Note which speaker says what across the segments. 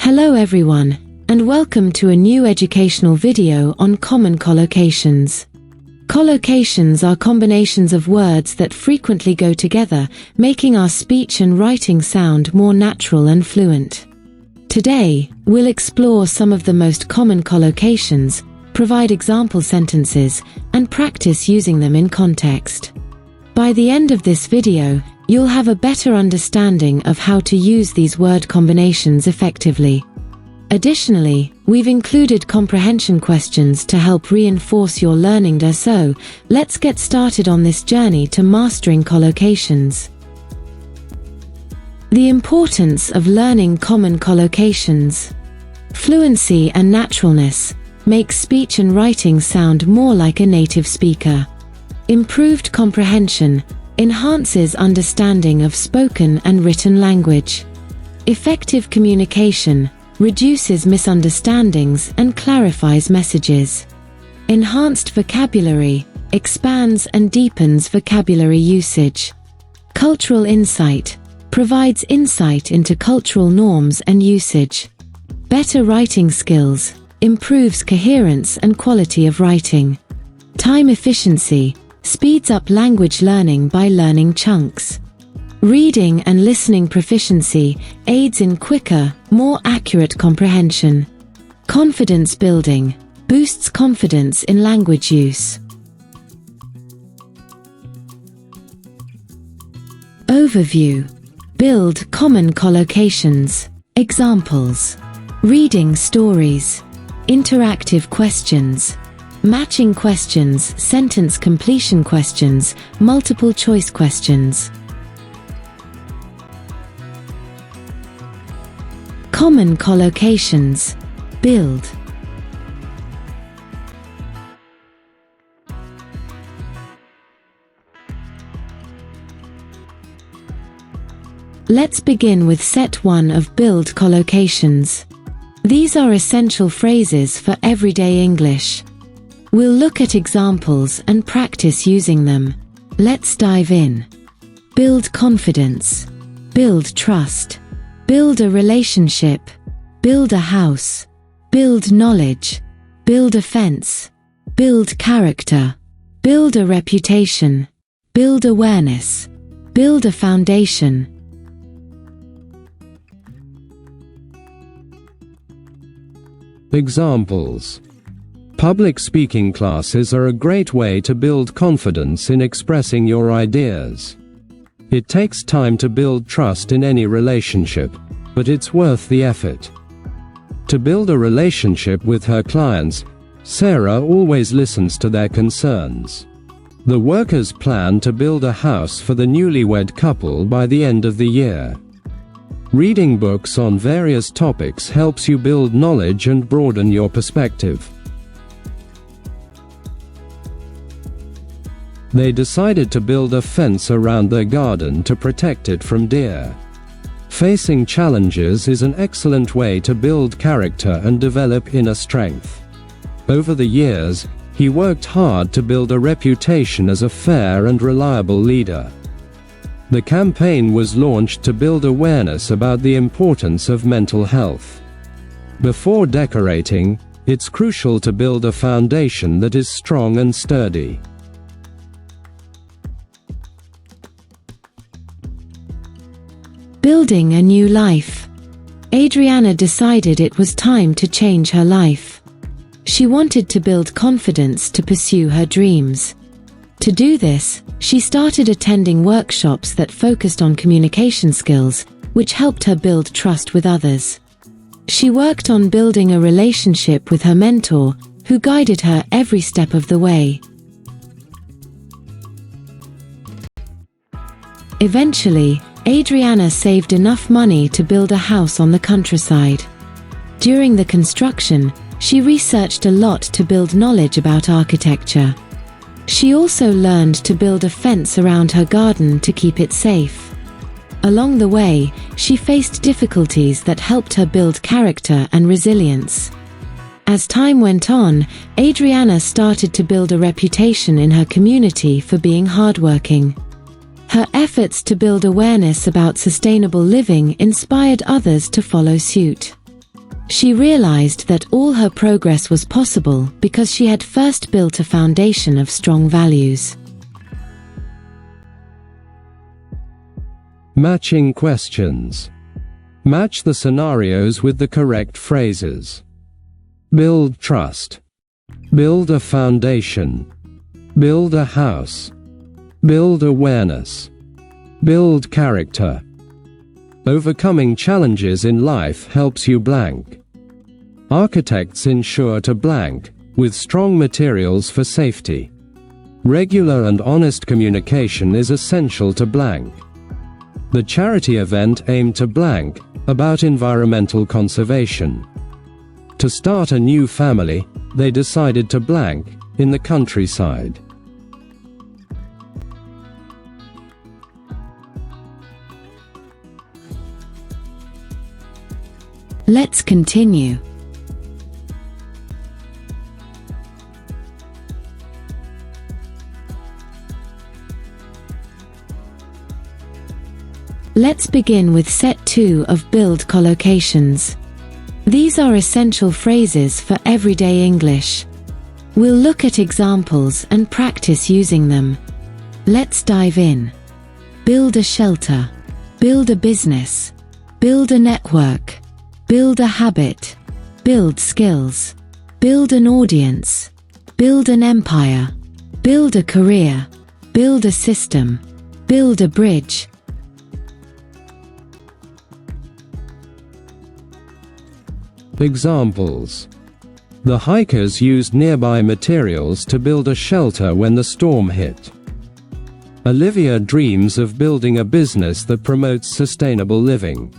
Speaker 1: Hello everyone, and welcome to a new educational video on common collocations. Collocations are combinations of words that frequently go together, making our speech and writing sound more natural and fluent. Today, we'll explore some of the most common collocations, provide example sentences, and practice using them in context. By the end of this video, you'll have a better understanding of how to use these word combinations effectively. Additionally, we've included comprehension questions to help reinforce your learning. So, let's get started on this journey to mastering collocations. The importance of learning common collocations. Fluency and naturalness make speech and writing sound more like a native speaker. Improved comprehension enhances understanding of spoken and written language. Effective communication reduces misunderstandings and clarifies messages. Enhanced vocabulary expands and deepens vocabulary usage. Cultural insight provides insight into cultural norms and usage. Better writing skills improves coherence and quality of writing. Time efficiency speeds up language learning by learning chunks. Reading and listening proficiency aids in quicker, more accurate comprehension. Confidence building boosts confidence in language use. Overview. Build common collocations. Examples: reading stories, interactive questions, matching questions, sentence completion questions, multiple choice questions. Common collocations. Build. Let's begin with set 1 of Build collocations. These are essential phrases for everyday English. We'll look at examples and practice using them. Let's dive in. Build confidence. Build trust. Build a relationship. Build a house. Build knowledge. Build a fence. Build character. Build a reputation. Build awareness. Build a foundation.
Speaker 2: Examples. Public speaking classes are a great way to build confidence in expressing your ideas. It takes time to build trust in any relationship, but it's worth the effort. To build a relationship with her clients, Sarah always listens to their concerns. The workers plan to build a house for the newlywed couple by the end of the year. Reading books on various topics helps you build knowledge and broaden your perspective. They decided to build a fence around their garden to protect it from deer. Facing challenges is an excellent way to build character and develop inner strength. Over the years, he worked hard to build a reputation as a fair and reliable leader. The campaign was launched to build awareness about the importance of mental health. Before decorating, it's crucial to build a foundation that is strong and sturdy.
Speaker 1: Building a new life. Adriana decided it was time to change her life. She wanted to build confidence to pursue her dreams. To do this, she started attending workshops that focused on communication skills, which helped her build trust with others. She worked on building a relationship with her mentor, who guided her every step of the way. Eventually, Adriana saved enough money to build a house on the countryside. During the construction, she researched a lot to build knowledge about architecture. She also learned to build a fence around her garden to keep it safe. Along the way, she faced difficulties that helped her build character and resilience. As time went on, Adriana started to build a reputation in her community for being hardworking. Her efforts to build awareness about sustainable living inspired others to follow suit. She realized that all her progress was possible because she had first built a foundation of strong values.
Speaker 2: Matching questions. Match the scenarios with the correct phrases. Build trust. Build a foundation. Build a house. Build awareness. Build character. Overcoming challenges in life helps you blank. Architects ensure to blank, with strong materials for safety. Regular and honest communication is essential to blank. The charity event aimed to blank, about environmental conservation. To start a new family, they decided to blank, in the countryside.
Speaker 1: Let's continue. Let's begin with set 2 of Build Collocations. These are essential phrases for everyday English. We'll look at examples and practice using them. Let's dive in. Build a shelter. Build a business. Build a network. Build a habit. Build skills. Build an audience. Build an empire. Build a career. Build a system. Build a bridge.
Speaker 2: Examples. The hikers used nearby materials to build a shelter when the storm hit. Olivia dreams of building a business that promotes sustainable living.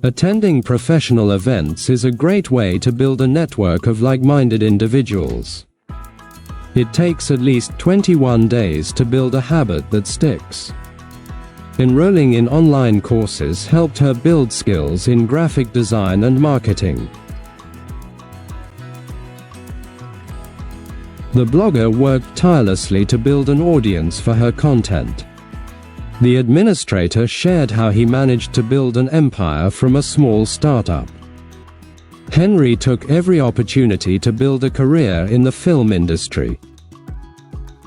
Speaker 2: Attending professional events is a great way to build a network of like-minded individuals. It takes at least 21 days to build a habit that sticks. Enrolling in online courses helped her build skills in graphic design and marketing. The blogger worked tirelessly to build an audience for her content. The administrator shared how he managed to build an empire from a small startup. Henry took every opportunity to build a career in the film industry.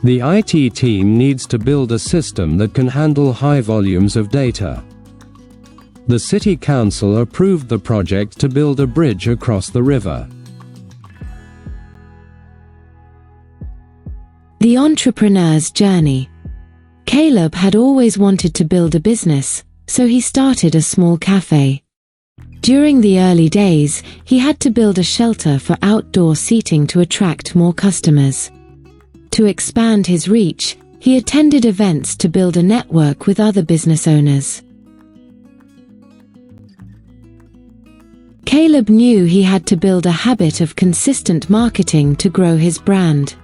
Speaker 2: The IT team needs to build a system that can handle high volumes of data. The city council approved the project to build a bridge across the river.
Speaker 1: The entrepreneur's journey. Caleb had always wanted to build a business, so he started a small cafe. During the early days, he had to build a shelter for outdoor seating to attract more customers. To expand his reach, he attended events to build a network with other business owners. Caleb knew he had to build a habit of consistent marketing to grow his brand.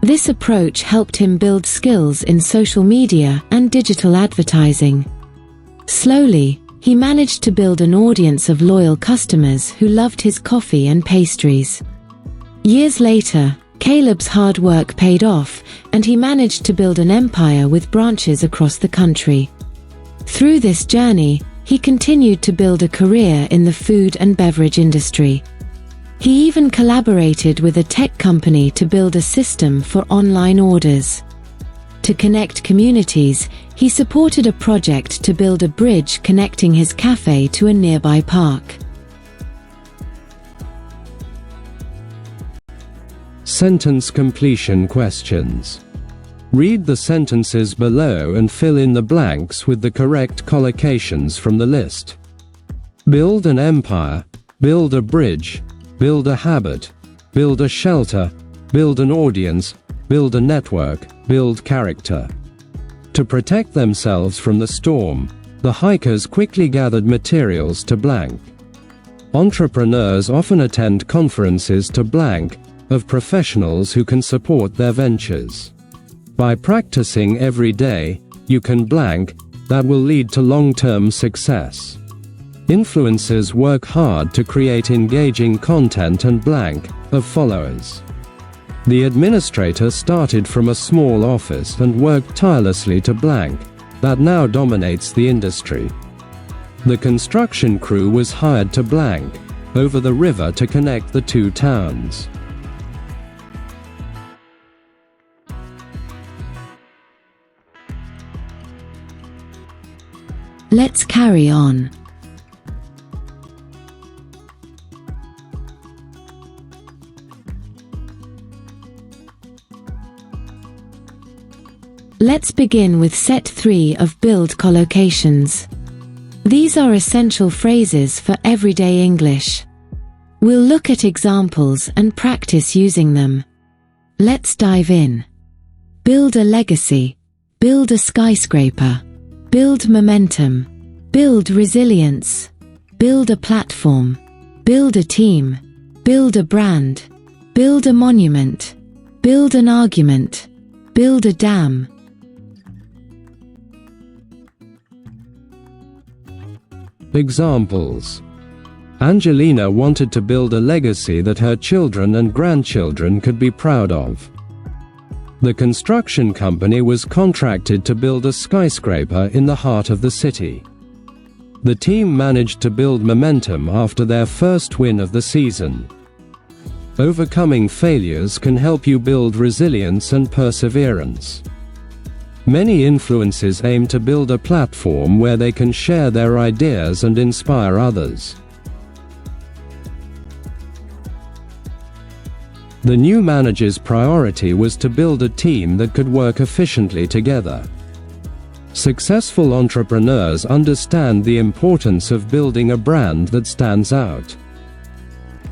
Speaker 1: This approach helped him build skills in social media and digital advertising. Slowly, he managed to build an audience of loyal customers who loved his coffee and pastries. Years later, Caleb's hard work paid off, and he managed to build an empire with branches across the country. Through this journey, he continued to build a career in the food and beverage industry. He even collaborated with a tech company to build a system for online orders. To connect communities, he supported a project to build a bridge connecting his cafe to a nearby park.
Speaker 2: Sentence completion questions. Read the sentences below and fill in the blanks with the correct collocations from the list. Build an empire, build a bridge, build a habit, build a shelter, build an audience, build a network, build character. To protect themselves from the storm, the hikers quickly gathered materials to blank. Entrepreneurs often attend conferences to blank, of professionals who can support their ventures. By practicing every day, you can blank, that will lead to long-term success. Influencers work hard to create engaging content and blank, of followers. The administrator started from a small office and worked tirelessly to blank, that now dominates the industry. The construction crew was hired to blank, over the river to connect the two towns.
Speaker 1: Let's carry on. Let's begin with set 3 of Build Collocations. These are essential phrases for everyday English. We'll look at examples and practice using them. Let's dive in. Build a legacy. Build a skyscraper. Build momentum. Build resilience. Build a platform. Build a team. Build a brand. Build a monument. Build an argument. Build a dam.
Speaker 2: Examples. Angelina wanted to build a legacy that her children and grandchildren could be proud of. The construction company was contracted to build a skyscraper in the heart of the city. The team managed to build momentum after their first win of the season. Overcoming failures can help you build resilience and perseverance. Many influencers aim to build a platform where they can share their ideas and inspire others. The new manager's priority was to build a team that could work efficiently together. Successful entrepreneurs understand the importance of building a brand that stands out.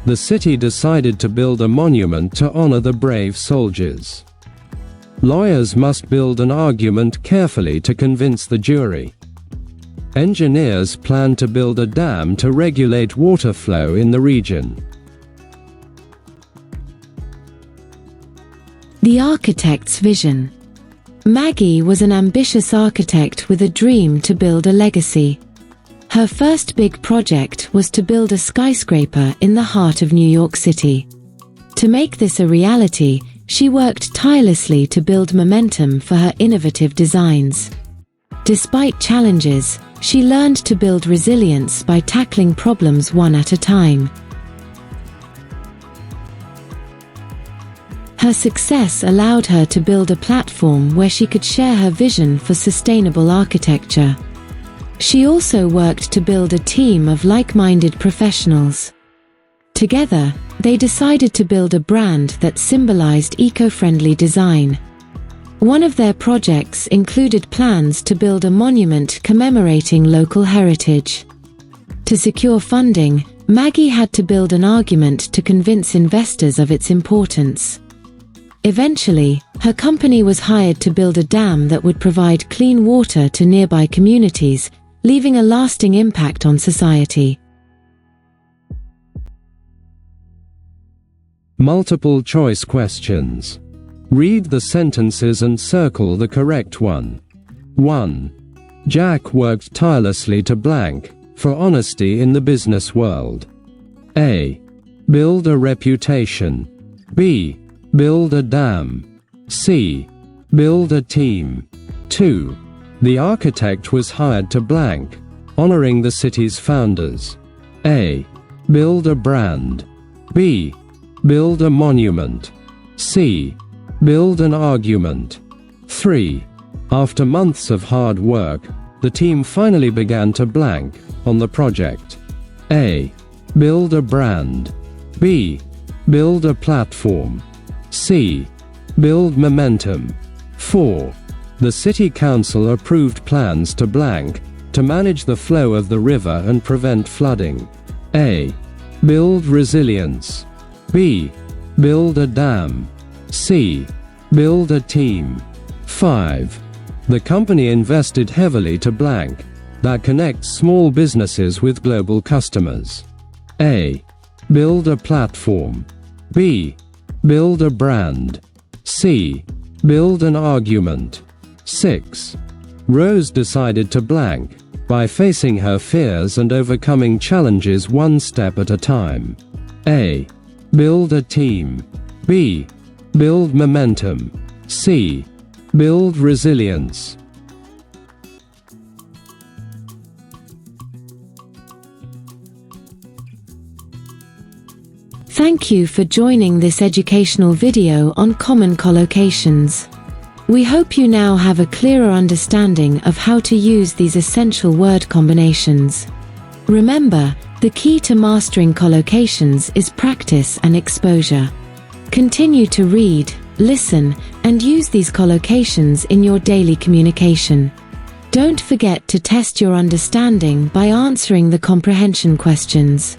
Speaker 2: The city decided to build a monument to honor the brave soldiers. Lawyers must build an argument carefully to convince the jury. Engineers plan to build a dam to regulate water flow in the region.
Speaker 1: The architect's vision. Maggie was an ambitious architect with a dream to build a legacy. Her first big project was to build a skyscraper in the heart of New York City. To make this a reality, she worked tirelessly to build momentum for her innovative designs. Despite challenges, she learned to build resilience by tackling problems one at a time. Her success allowed her to build a platform where she could share her vision for sustainable architecture. She also worked to build a team of like-minded professionals. Together, they decided to build a brand that symbolized eco-friendly design. One of their projects included plans to build a monument commemorating local heritage. To secure funding, Maggie had to build an argument to convince investors of its importance. Eventually, her company was hired to build a dam that would provide clean water to nearby communities, leaving a lasting impact on society.
Speaker 2: Multiple choice questions. Read the sentences and circle the correct one. 1. Jack worked tirelessly to blank, for honesty in the business world. A. Build a reputation. B. Build a dam. C. Build a team. 2. The architect was hired to blank, honoring the city's founders. A. Build a brand. B. Build a monument. C. Build an argument. 3. After months of hard work, the team finally began to blank on the project. A. Build a brand. B. Build a platform. C. Build momentum. 4. The city council approved plans to blank to manage the flow of the river and prevent flooding. A. Build resilience. B. Build a dam. C. Build a team. 5. The company invested heavily to blank that connects small businesses with global customers. A. Build a platform. B. Build a brand. C. Build an argument. 6. Rose decided to blank by facing her fears and overcoming challenges one step at a time. A. Build a team. B. Build momentum. C. Build resilience.
Speaker 1: Thank you for joining this educational video on common collocations. We hope you now have a clearer understanding of how to use these essential word combinations. Remember, the key to mastering collocations is practice and exposure. Continue to read, listen, and use these collocations in your daily communication. Don't forget to test your understanding by answering the comprehension questions.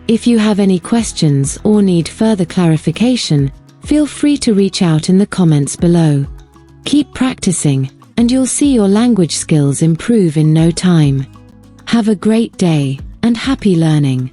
Speaker 1: If you have any questions or need further clarification, feel free to reach out in the comments below. Keep practicing, and you'll see your language skills improve in no time. Have a great day, and happy learning!